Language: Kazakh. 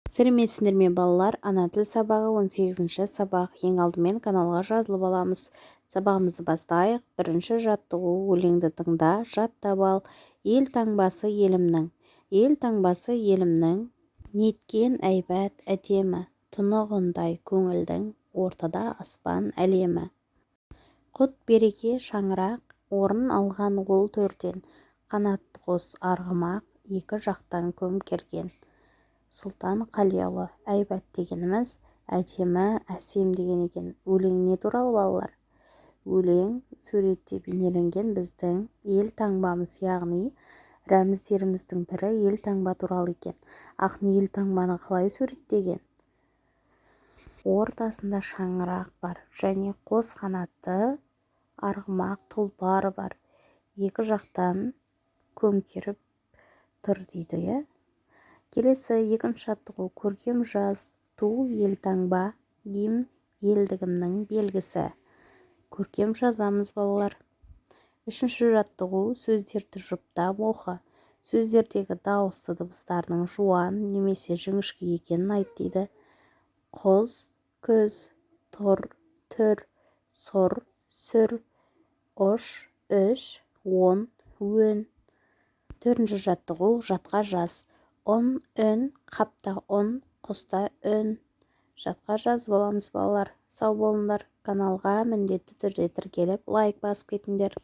Сәлеметсіздер ме балалар? Ана тіл сабағы 18-ші сабақ. Ең алдымен каналға жазылып аламыз. Сабағымызды бастайық. Бірінші жаттығу: өлеңді тыңда, жаттап ал. Ел таңбасы елімнің. Ел таңбасы елімнің. Неткен әйбат әдемі, тұнығындай көңілдің, ортада аспан әлемі. Құт береке шаңырақ, орын алған ол төрден. Қанатты қос арғымақ, екі жақтан көмкерген. Сұлтан Қалиұлы. Әйбат дегеніміз әдемі, әсем деген екен. Өлең не туралы балалар? Өлең суретте бейнеленген біздің ел таңбамыз, яғни рәміздеріміздің бірі ел таңба туралы екен. Ақын ел таңбаны қалай суреттеген? Ортасында шаңырақ бар және қос қанатты арғымақ тұлпар бар. Екі жақтан көмкеріп тұр дейді, иә? Келесі екінші жаттығу: көркем жаз. Ту елтаңба, гимн елдігімнің белгісі. Көркем жазамыз балалар. Үшінші жаттығу: сөздерді жұптап оқы. Сөздердегі дауысты дыбыстардың жуан немесе жіңішке екенін айт дейді. Құз, күз, тұр, түр, сұр, сүр, ұш, үш, он, өн. Төртінші жаттығу: жатқа жаз. ұн, үн, қапта ұн, құста үн. Жатқа жазып аламыз балалар. Сау болыңдар. Каналға міндетті түрде тіркеліп лайк басып кетіңдер.